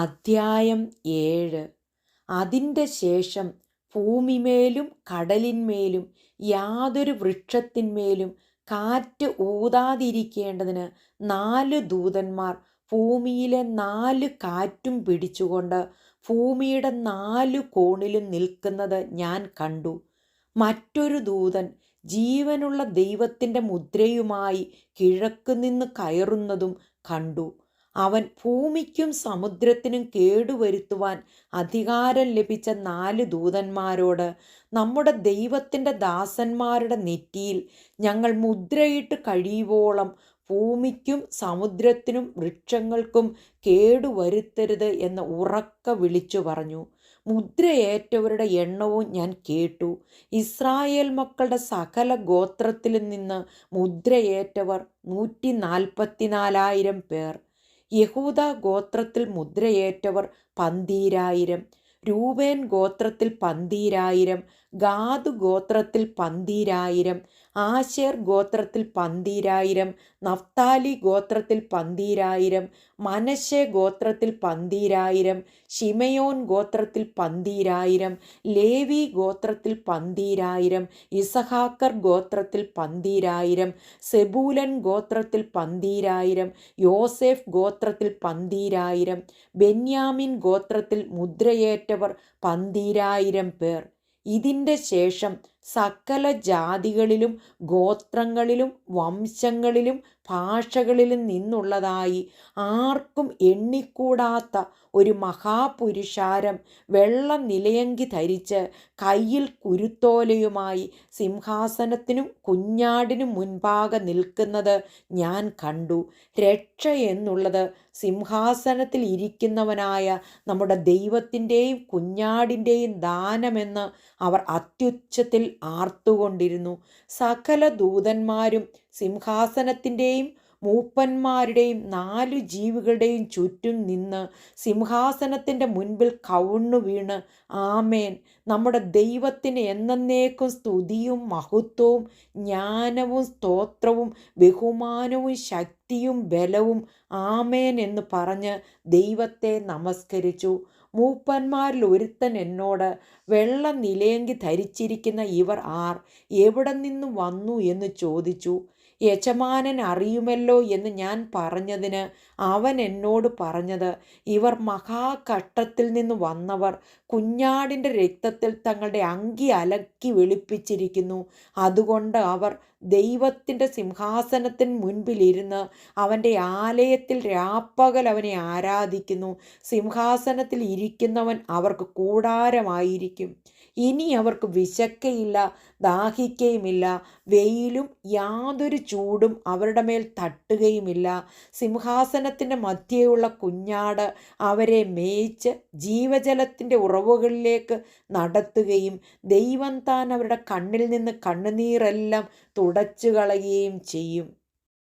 അദ്ധ്യായം 7. അതിൻ്റെ ശേഷം ഭൂമിമേലും കടലിന്മേലും യാതൊരു വൃക്ഷത്തിന്മേലും കാറ്റ് ഊതാതിരിക്കേണ്ടതിന് 4 ദൂതന്മാർ ഭൂമിയിലെ 4 കാറ്റും പിടിച്ചുകൊണ്ട് ഭൂമിയുടെ 4 കോണിലും നിൽക്കുന്നത് ഞാൻ കണ്ടു. മറ്റൊരു ദൂതൻ ജീവനുള്ള ദൈവത്തിൻ്റെ മുദ്രയുമായി കിഴക്കുനിന്ന് കയറുന്നതും കണ്ടു. അവൻ ഭൂമിക്കും സമുദ്രത്തിനും കേടുവരുത്തുവാൻ അധികാരം ലഭിച്ച 4 ദൂതന്മാരോട്, നമ്മുടെ ദൈവത്തിൻ്റെ ദാസന്മാരുടെ നെറ്റിയിൽ ഞങ്ങൾ മുദ്രയിട്ട് കഴിയുവോളം ഭൂമിക്കും സമുദ്രത്തിനും വൃക്ഷങ്ങൾക്കും കേടുവരുത്തരുത് എന്ന് ഉറക്കെ വിളിച്ചു പറഞ്ഞു. മുദ്രയേറ്റവരുടെ എണ്ണവും ഞാൻ കേട്ടു. ഇസ്രായേൽ മക്കളുടെ സകല ഗോത്രത്തിൽ നിന്ന് മുദ്രയേറ്റവർ 144,000 പേർ. യഹൂദ ഗോത്രത്തിൽ മുദ്രയേറ്റവർ 12,000, രൂബേൻ ഗോത്രത്തിൽ 12,000, ഗാദ് ഗോത്രത്തിൽ 12,000, ആശേർ ഗോത്രത്തിൽ 12,000, നഫ്താലി ഗോത്രത്തിൽ 12,000, മനശ്ശെ ഗോത്രത്തിൽ 12,000, ശിമയോൻ ഗോത്രത്തിൽ 12,000, ലേവി ഗോത്രത്തിൽ 12,000, ഇസഹാക്കർ ഗോത്രത്തിൽ 12,000, സെബൂലൻ ഗോത്രത്തിൽ 12,000, യോസേഫ് ഗോത്രത്തിൽ 12,000, ബെന്യാമിൻ ഗോത്രത്തിൽ മുദ്രയേറ്റവർ 12,000 പേർ. ഇതിൻ്റെ ശേഷം സകല ജാതികളിലും ഗോത്രങ്ങളിലും വംശങ്ങളിലും ഭാഷകളിലും നിന്നുള്ളതായി ആർക്കും എണ്ണിക്കൂടാത്ത ഒരു മഹാപുരുഷാരം വെള്ള നിലയങ്കി ധരിച്ച് കയ്യിൽ കുരുത്തോലയുമായി സിംഹാസനത്തിനും കുഞ്ഞാടിനും മുൻപാകെ നിൽക്കുന്നത് ഞാൻ കണ്ടു. രക്ഷ എന്നുള്ളത് സിംഹാസനത്തിൽ ഇരിക്കുന്നവനായ നമ്മുടെ ദൈവത്തിൻ്റെയും കുഞ്ഞാടിൻ്റെയും ദാനമെന്ന് അവർ അത്യുച്ചത്തിൽ ആർത്തുകൊണ്ടിരുന്നു. സകല ദൂതന്മാരും സിംഹാസനത്തിൻ്റെയും മൂപ്പന്മാരുടെയും 4 ജീവികളുടെയും ചുറ്റും നിന്ന് സിംഹാസനത്തിൻ്റെ മുൻപിൽ കവിണ്ണു വീണ്, ആമേൻ, നമ്മുടെ ദൈവത്തിന് എന്നേക്കും സ്തുതിയും മഹത്വവും ജ്ഞാനവും സ്തോത്രവും ബഹുമാനവും ശക്തിയും ബലവും, ആമേൻ എന്ന് പറഞ്ഞ് ദൈവത്തെ നമസ്കരിച്ചു. മൂപ്പന്മാരിൽ ഒരുത്തൻ എന്നോട്, വെള്ള നിലയങ്കി ധരിച്ചിരിക്കുന്ന ഇവർ ആർ, എവിടെ നിന്ന് വന്നു എന്ന് ചോദിച്ചു. യജമാനൻ അറിയുമല്ലോ എന്ന് ഞാൻ പറഞ്ഞതിന് അവൻ എന്നോട് പറഞ്ഞത്, ഇവർ മഹാകഷ്ടത്തിൽ നിന്ന് വന്നവർ, കുഞ്ഞാടിൻ്റെ രക്തത്തിൽ തങ്ങളുടെ അങ്കി അലക്കി വെളുപ്പിച്ചിരിക്കുന്നു. അതുകൊണ്ട് അവർ ദൈവത്തിൻ്റെ സിംഹാസനത്തിന് മുൻപിലിരുന്ന് അവൻ്റെ ആലയത്തിൽ രാപ്പകൽ അവനെ ആരാധിക്കുന്നു. സിംഹാസനത്തിൽ ഇരിക്കുന്നവൻ അവർക്ക് കൂടാരമായിരിക്കും. ഇനി അവർക്ക് വിശക്കയില്ല, ദാഹിക്കയുമില്ല. വെയിലും യാതൊരു ചൂടും അവരുടെ മേൽ തട്ടുകയുമില്ല. സിംഹാസനത്തിൻ്റെ മധ്യേയുള്ള കുഞ്ഞാട് അവരെ മേയിച്ച് ജീവജലത്തിൻ്റെ ഉറവുകളിലേക്ക് നടത്തുകയും ദൈവം താൻ അവരുടെ കണ്ണിൽ നിന്ന് കണ്ണുനീരെല്ലാം തുടച്ചു കളയുകയും ചെയ്യും.